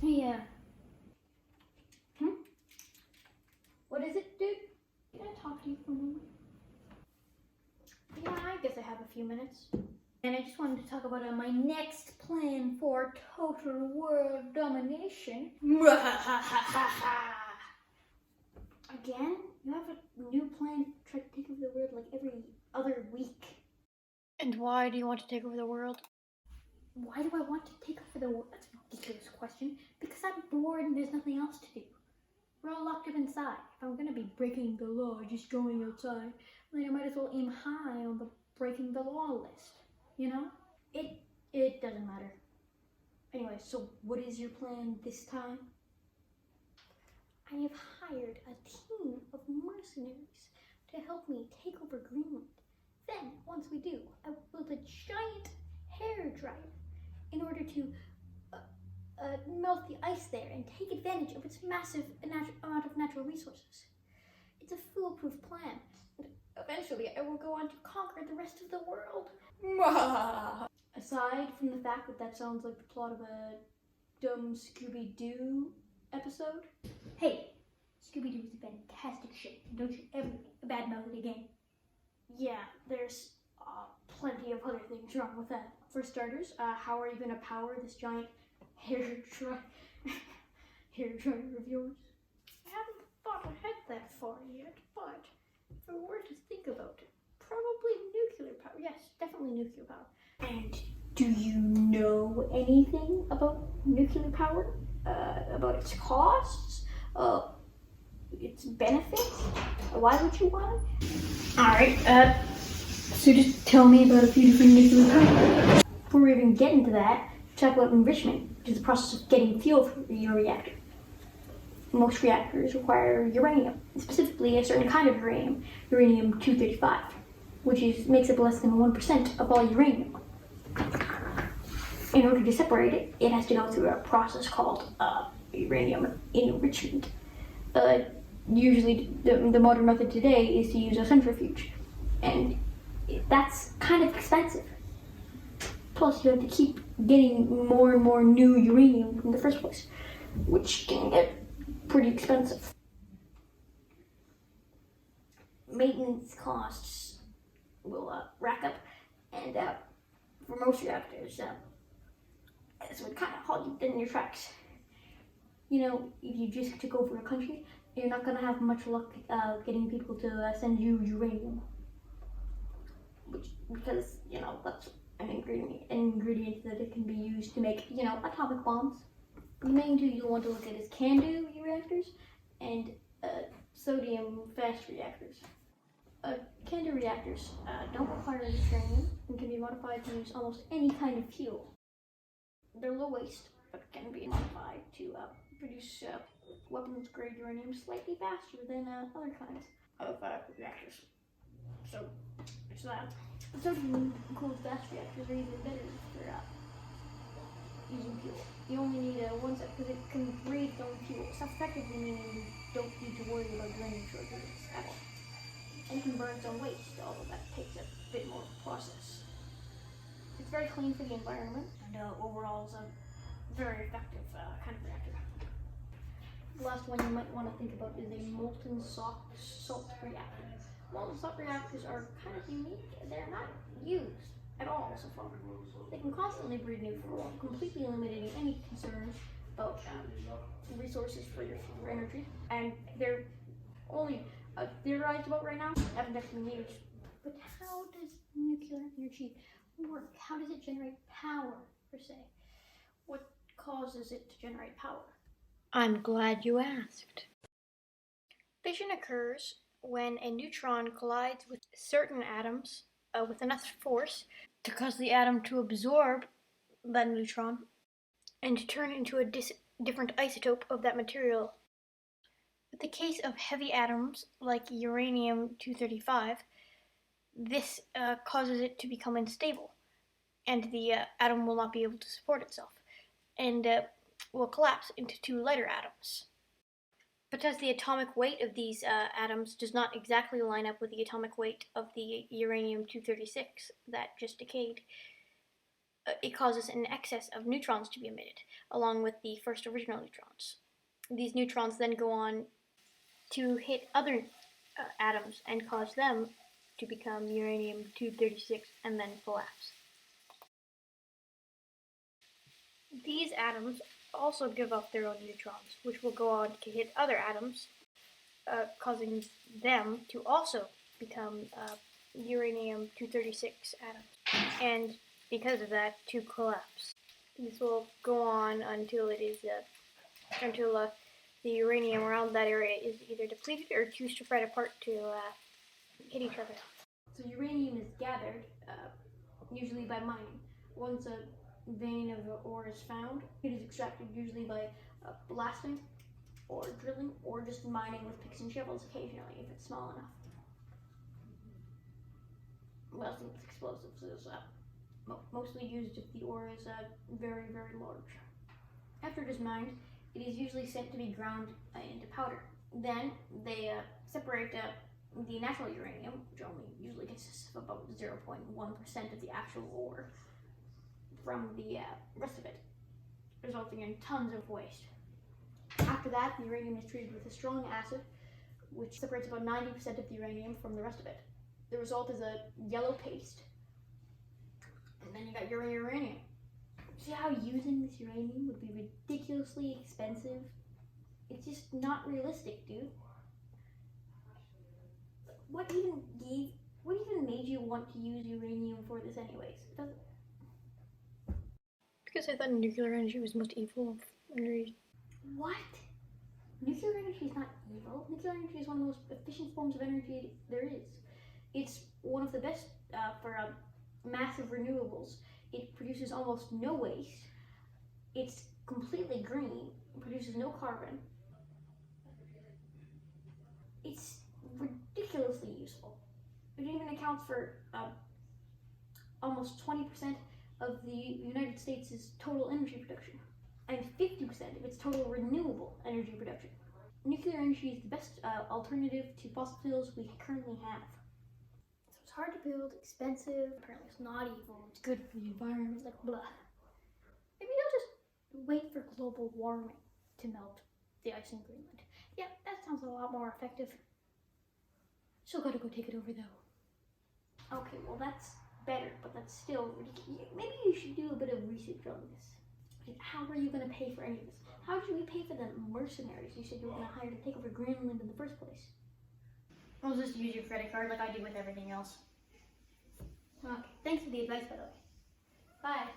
Hey, what is it, dude? Can I talk to you for a moment? Yeah, I guess I have a few minutes. And I just wanted to talk about my next plan for total world domination. Again? You have a new plan to try to take over the world like every other week. And why do you want to take over the world? Why do I want to take over the world? That's a ridiculous question. Because I'm bored and there's nothing else to do. We're all locked up inside. If I'm gonna be breaking the law, just going outside, then I might as well aim high on the breaking the law list. You know? It doesn't matter. Anyway, so what is your plan this time? I have hired a team of mercenaries to help me take over Greenland. Then, once we do, I will build a giant hair dryer in order to melt the ice there and take advantage of its massive amount of natural resources. It's a foolproof plan. And eventually, I will go on to conquer the rest of the world. Aside from the fact that that sounds like the plot of a dumb Scooby-Doo episode. Hey, Scooby-Doo is a fantastic shit. Don't you ever badmouth it again. Yeah, there's plenty of other things wrong with that. For starters, how are you going to power this giant hair dryer of yours? I haven't thought ahead that far yet, but if I were to think about it, probably nuclear power. Yes, definitely nuclear power. And do you know anything about nuclear power? About its costs? Its benefits? Why would you want it? Alright, so just tell me about a few different nuclear powers. Before we even get into that, talk about enrichment, which is the process of getting fuel for your reactor. Most reactors require uranium, specifically a certain kind of uranium, uranium-235, which makes up less than 1% of all uranium. In order to separate it, it has to go through a process called uranium enrichment. Usually, the modern method today is to use a centrifuge, and that's kind of expensive. Plus, you have to keep getting more and more new uranium in the first place, which can get pretty expensive. Maintenance costs will rack up, and for most reactors, this would kind of halt you dead in your tracks. You know, if you just took over a country, you're not going to have much luck getting people to send you uranium. Because, you know, that's an ingredient that it can be used to make, you know, atomic bombs. The main two you'll want to look at is CANDU reactors and sodium fast reactors. CANDU reactors don't require uranium and can be modified to use almost any kind of fuel. They're low waste, but can be modified to produce weapons-grade uranium slightly faster than other kinds of reactors. So, there's that. Sodium-cooled fast reactors are even better for using fuel. You only need one set because it can breathe its own fuel. Self-effectively meaning you don't need to worry about uranium shortages at all. And it can burn its own waste, although that takes a bit more process. It's very clean for the environment, and overall is a very effective kind of reactor. The last one you might want to think about is a molten salt reactor. Molten salt reactors are kind of unique. They're not used at all so far. They can constantly breed new fuel, completely eliminating any concerns about resources for your energy. And they're only theorized about right now, haven't actually been used. But how does nuclear energy work? How does it generate power, per se? What causes it to generate power? I'm glad you asked. Fission occurs when a neutron collides with certain atoms with enough force to cause the atom to absorb that neutron and to turn into a different isotope of that material. In the case of heavy atoms like uranium-235, this causes it to become unstable, and the atom will not be able to support itself, and will collapse into two lighter atoms. Because the atomic weight of these atoms does not exactly line up with the atomic weight of the uranium-236 that just decayed, it causes an excess of neutrons to be emitted, along with the first original neutrons. These neutrons then go on to hit other atoms and cause them to become uranium-236 and then collapse. These atoms also give off their own neutrons, which will go on to hit other atoms, causing them to also become uranium-236 atoms, and because of that, to collapse. This will go on until the uranium around that area is either depleted or too spread apart to hit each other. So uranium is gathered, usually by mining. Once a vein of ore is found, it is extracted usually by blasting or drilling or just mining with picks and shovels occasionally if it's small enough. Well, since explosives is mostly used if the ore is very, very large. After it is mined, it is usually sent to be ground into powder. Then they separate the natural uranium, which only usually consists of about 0.1% of the actual ore, from the rest of it, resulting in tons of waste. After that, the uranium is treated with a strong acid, which separates about 90% of the uranium from the rest of it. The result is a yellow paste, and then you got your uranium. See how using this uranium would be ridiculously expensive? It's just not realistic, dude. What even made you want to use uranium for this anyways? It doesn't... Because I thought nuclear energy was the most evil energy. What? Nuclear energy is not evil. Nuclear energy is one of the most efficient forms of energy there is. It's one of the best for massive renewables. It produces almost no waste. It's completely green. It produces no carbon. It's ridiculously useful. It even accounts for almost 20% of the United States' total energy production and 50% of its total renewable energy production. Nuclear energy is the best alternative to fossil fuels we currently have. So it's hard to build, expensive, apparently it's not evil, it's good for the environment, like blah. Maybe they'll just wait for global warming to melt the ice in Greenland. Yeah, that sounds a lot more effective. Still gotta go take it over though. Okay, well that's better, but that's still ridiculous. Maybe you should do a bit of research on this. How are you gonna pay for any of this? How did we pay for the mercenaries you said you were gonna hire to take over Greenland in the first place? I'll just use your credit card like I do with everything else. Okay, thanks for the advice by the way. Bye.